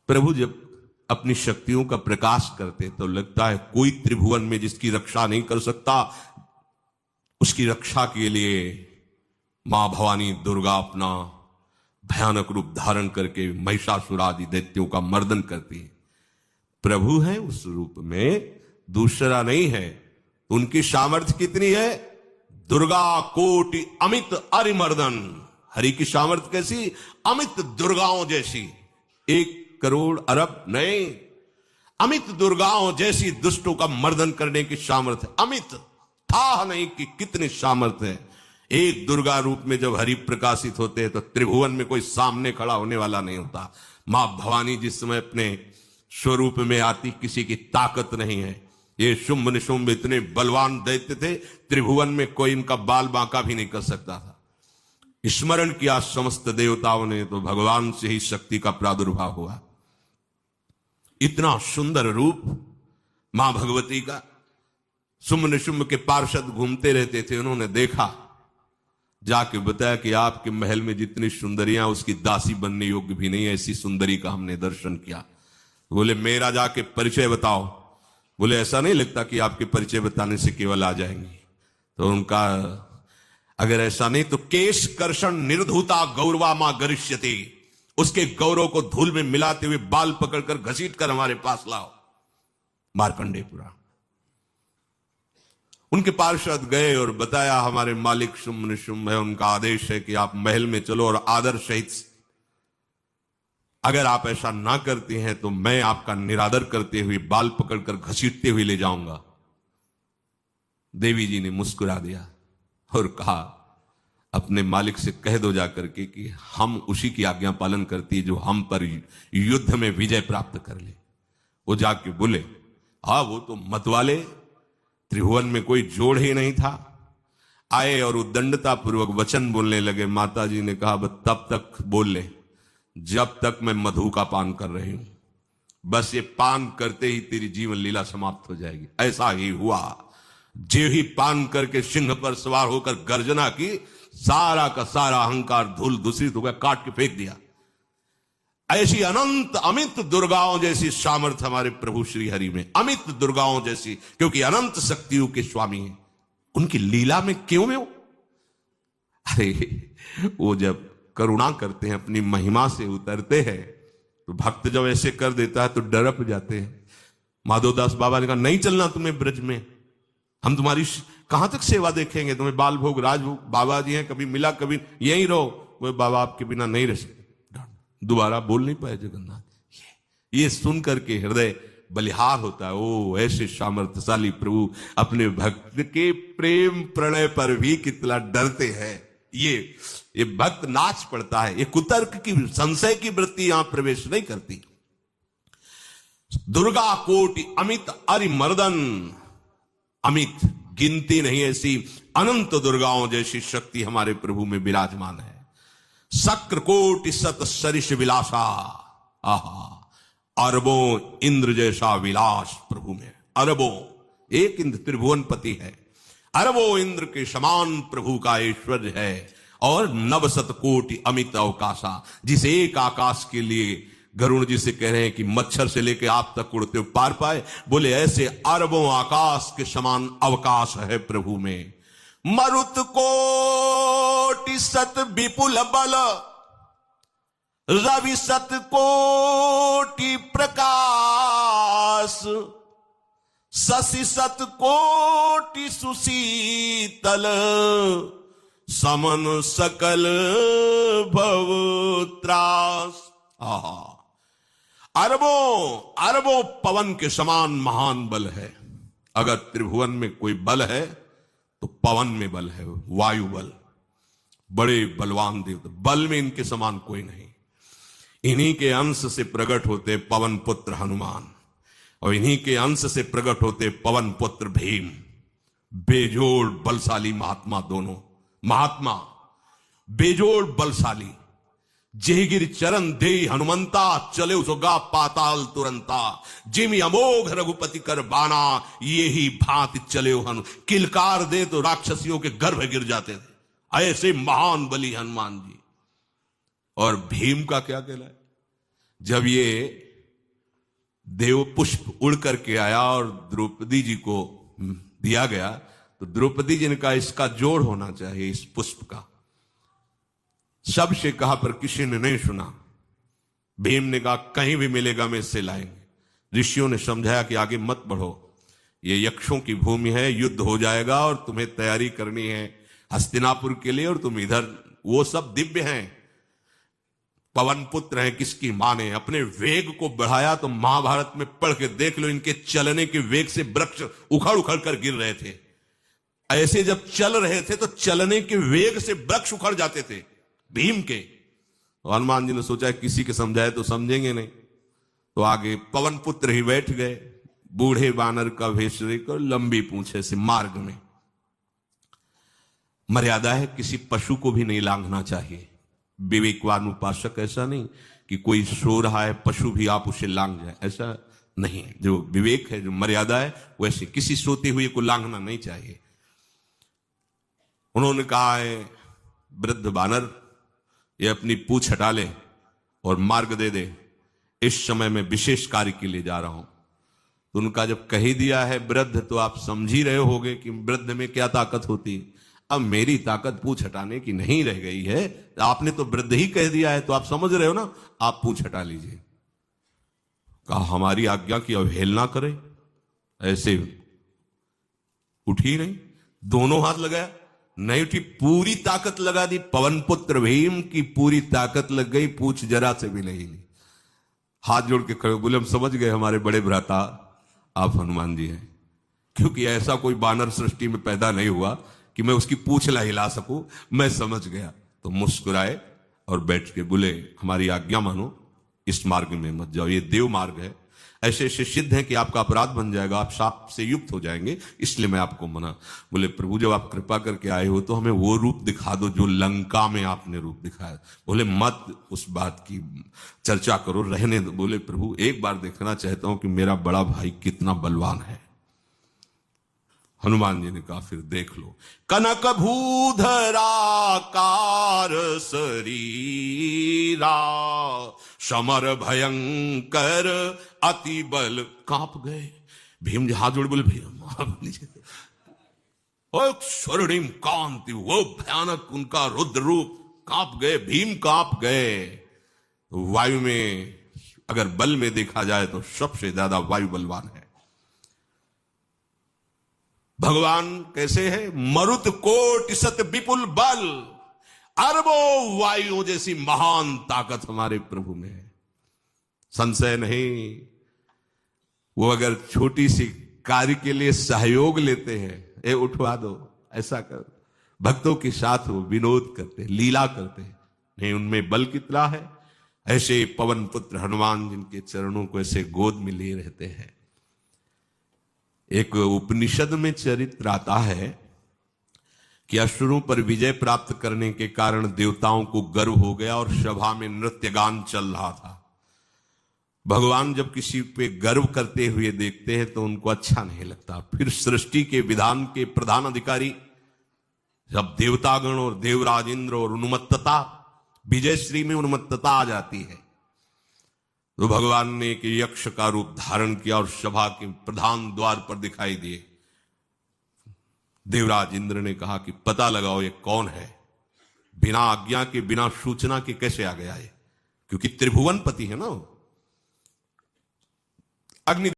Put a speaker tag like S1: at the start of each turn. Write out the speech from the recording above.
S1: प्रभु जब अपनी शक्तियों का प्रकाश करते तो लगता है कोई त्रिभुवन में जिसकी रक्षा नहीं कर सकता, उसकी रक्षा के लिए मां भवानी दुर्गा अपना भयानक रूप धारण करके महिषासुर आदि दैत्यों का मर्दन करती है। प्रभु है उस रूप में, दूसरा नहीं है। उनकी सामर्थ्य कितनी है? दुर्गा कोटि अमित अरिमर्दन। हरि की सामर्थ्य कैसी? अमित दुर्गाओं जैसी। 1 करोड़ अरब नहीं, अमित दुर्गाओं जैसी दुष्टों का मर्दन करने की सामर्थ्य। अमित था नहीं कि कितनी सामर्थ्य है। एक दुर्गा रूप में जब हरि प्रकाशित होते हैं तो त्रिभुवन में कोई सामने खड़ा होने वाला नहीं होता। मां भवानी जिस समय अपने स्वरूप में आती, किसी की ताकत नहीं है। ये शुंभ निशुंभ इतने बलवान दैत्य थे, त्रिभुवन में कोई इनका बाल बांका भी नहीं कर सकता था। स्मरण किया समस्त देवताओं ने तो भगवान से ही शक्ति का प्रादुर्भाव हुआ। इतना सुंदर रूप मां भगवती का। शुंभ निशुंभ के पार्षद घूमते रहते थे, उन्होंने देखा, जाके बताया कि आपके महल में जितनी सुंदरियां उसकी दासी बनने योग्य भी नहीं है, ऐसी सुंदरी का हमने दर्शन किया। बोले मेरा जाके परिचय बताओ। बोले ऐसा नहीं लगता कि आपके परिचय बताने से केवल आ जाएंगी। तो उनका अगर ऐसा नहीं तो केश कर्षण निर्धूता गौरवा मां गरिष्यति, उसके गौरव को धूल में मिलाते हुए बाल पकड़कर घसीट कर हमारे पास लाओ। मार्कंडेय पुराण। उनके पार्षद गए और बताया हमारे मालिक शुंभ निशुंभ है, उनका आदेश है कि आप महल में चलो और आदर सहित, अगर आप ऐसा ना करते हैं तो मैं आपका निरादर करते हुए बाल पकड़कर घसीटते हुए ले जाऊंगा। देवी जी ने मुस्कुरा दिया और कहा अपने मालिक से कह दो जाकर के कि हम उसी की आज्ञा पालन करती है जो हम पर युद्ध में विजय प्राप्त कर ले। वो जाके बोले हाँ वो तो मतवाले, त्रिभुवन में कोई जोड़ ही नहीं था। आए और उद्दंडता पूर्वक वचन बोलने लगे। माता जी ने कहा बस तब तक बोल ले जब तक मैं मधु का पान कर रही हूं, बस ये पान करते ही तेरी जीवन लीला समाप्त हो जाएगी। ऐसा ही हुआ। जो ही पान करके सिंह पर सवार होकर गर्जना की, सारा का सारा अहंकार धूल दूषित हो गया, काट के फेंक दिया। ऐसी अनंत अमित दुर्गाओं जैसी सामर्थ्य हमारे प्रभु श्री हरि में, अमित दुर्गाओं जैसी, क्योंकि अनंत शक्तियों के स्वामी हैं। उनकी लीला में क्यों में हो? अरे वो जब करुणा करते हैं, अपनी महिमा से उतरते हैं, तो भक्त जब ऐसे कर देता है तो डरप जाते हैं। माधवदास बाबा ने कहा नहीं चलना तुम्हें ब्रज में, हम तुम्हारी कहां तक सेवा देखेंगे, तुम्हें बाल भोग राजभोग। बाबा जी हैं, कभी मिला कभी यहीं रहो। वो बाबा आपके बिना नहीं रह सकते। दोबारा बोल नहीं पाए जगन्नाथ। ये सुन करके हृदय बलिहार होता है। ओ ऐसे सामर्थ्यशाली प्रभु अपने भक्त के प्रेम प्रणय पर भी कितना डरते हैं। ये भक्त नाच पड़ता है। ये कुतर्क की, संशय की वृत्ति यहां प्रवेश नहीं करती। दुर्गा कोटि अमित अरिमर्दन। अमित गिनती नहीं, ऐसी अनंत दुर्गाओं जैसी शक्ति हमारे प्रभु में विराजमान है। शक्र कोटि सत सरिष विलासा। आहा, अरबों इंद्र जैसा विलास प्रभु में। अरबों, एक इंद्र त्रिभुवनपति है, अरबों इंद्र के समान प्रभु का ऐश्वर्य है। और नवशत कोटि अमित अवकाशा, जिस एक आकाश के लिए गरुण जी से कह रहे हैं कि मच्छर से लेकर आप तक उड़ते हुए पार पाए, बोले ऐसे अरबों आकाश के समान अवकाश है प्रभु में। मरुत कोटि सत विपुल बल, रवि सत कोटि प्रकाश, शशि सत कोटि सुशीतल, समन सकल भव त्रास। आहा, अरबों पवन के समान महान बल है। अगर त्रिभुवन में कोई बल है तो पवन में बल है, वायु बल। बड़े बलवान देवता, बल में इनके समान कोई नहीं। इन्हीं के अंश से प्रकट होते पवन पुत्र हनुमान, और इन्हीं के अंश से प्रकट होते पवन पुत्र भीम। बेजोड़ बलशाली महात्मा, दोनों महात्मा बेजोड़ बलशाली। जेगिर चरण दे हनुमंता, चले उसगा पाताल तुरंता। जिमि अमोघ रघुपति कर बाना, ये ही भांति चले हनु। किलकार दे तो राक्षसियों के गर्भ गिर जाते थे। ऐसे महान बली हनुमान जी। और भीम का क्या कहला है? जब ये देव पुष्प उड़ करके आया और द्रौपदी जी को दिया गया, तो द्रौपदी जी ने कहा इसका जोड़ होना चाहिए इस पुष्प का। सबसे कहा पर किसी ने नहीं सुना। भीम ने कहा कहीं भी मिलेगा मैं इससे लाएंगे। ऋषियों ने समझाया कि आगे मत बढ़ो, ये यक्षों की भूमि है, युद्ध हो जाएगा और तुम्हें तैयारी करनी है हस्तिनापुर के लिए, और तुम इधर, वो सब दिव्य हैं, पवन पुत्र हैं, किसकी मां ने अपने वेग को बढ़ाया। तो महाभारत में पढ़ के देख लो, इनके चलने के वेग से वृक्ष उखड़ उखड़ कर गिर रहे थे। ऐसे जब चल रहे थे तो चलने के वेग से वृक्ष उखड़ जाते थे भीम के। तो हनुमान जी ने सोचा किसी के समझाए तो समझेंगे नहीं, तो आगे पवन पुत्र ही बैठ गए, बूढ़े बानर का भेष लेकर, लंबी पूंछे से। मार्ग में मर्यादा है, किसी पशु को भी नहीं लांघना चाहिए। विवेकवान उपासक ऐसा नहीं कि कोई सो रहा है पशु भी आप उसे लांघ जाए, ऐसा नहीं है। जो विवेक है, जो मर्यादा है, वैसे किसी सोते हुए को लांघना नहीं चाहिए। उन्होंने कहा है वृद्ध बानर ये अपनी पूंछ हटा ले और मार्ग दे दे, इस समय मैं विशेष कार्य के लिए जा रहा हूं। तो उनका जब कह दिया है वृद्ध, तो आप समझ ही रहे होगे कि वृद्ध में क्या ताकत होती है। अब मेरी ताकत पूंछ हटाने की नहीं रह गई है, आपने तो वृद्ध ही कह दिया है, तो आप समझ रहे हो ना, आप पूंछ हटा लीजिए। कहा हमारी आज्ञा की अवहेलना करे, ऐसे उठी नहीं, दोनों हाथ लगाया, नहीं उठी, पूरी ताकत लगा दी। पवन पुत्र भीम की पूरी ताकत लग गई, पूछ जरा से भी नहीं ली। हाथ जोड़ के खड़े बोले हम समझ गए हमारे बड़े भ्राता आप हनुमान जी हैं, क्योंकि ऐसा कोई बानर सृष्टि में पैदा नहीं हुआ कि मैं उसकी पूंछ ला हिला सकूं, मैं समझ गया। तो मुस्कुराए और बैठ के बोले हमारी आज्ञा मानो, इस मार्ग में मत जाओ, ये देव मार्ग है, ऐसे ऐसे सिद्ध है कि आपका अपराध बन जाएगा, आप शाप से युक्त हो जाएंगे, इसलिए मैं आपको मना। बोले प्रभु जब आप कृपा करके आए हो तो हमें वो रूप दिखा दो जो लंका में आपने रूप दिखाया। बोले मत उस बात की चर्चा करो, रहने दो। बोले प्रभु एक बार देखना चाहता हूं कि मेरा बड़ा भाई कितना बलवान है। हनुमान जी ने कहा फिर देख लो। कनक भूधराकार शरीरा, समर भयंकर अति बल, कांप गए। भीम जी हाथ जोड़ बोले भैया स्वर्णिम कांति, वो भयानक उनका रुद्र रूप, कांप गए, भीम कांप गए। वायु में अगर बल में देखा जाए तो सबसे ज्यादा वायु बलवान है। भगवान कैसे है? मरुत कोट सत विपुल बल, अरबों वायु जैसी महान ताकत हमारे प्रभु में है, संशय नहीं। वो अगर छोटी सी कार्य के लिए सहयोग लेते हैं, ए उठवा दो, ऐसा कर, भक्तों के साथ वो विनोद करते, लीला करते, नहीं उनमें बल कितना है। ऐसे पवन पुत्र हनुमान जिनके चरणों को ऐसे गोद में लिए रहते हैं। एक उपनिषद में चरित्र आता है कि असुरों पर विजय प्राप्त करने के कारण देवताओं को गर्व हो गया और सभा में नृत्य गान चल रहा था। भगवान जब किसी पे गर्व करते हुए देखते हैं तो उनको अच्छा नहीं लगता। फिर सृष्टि के विधान के प्रधान अधिकारी जब देवतागण और देवराज इंद्र और उन्मत्तता, विजयश्री में उन्मत्तता आ जाती है, तो भगवान ने एक यक्ष का रूप धारण किया और सभा के प्रधान द्वार पर दिखाई दिए। देवराज इंद्र ने कहा कि पता लगाओ ये कौन है, बिना आज्ञा के, बिना सूचना के कैसे आ गया है, क्योंकि त्रिभुवन पति है ना। अग्नि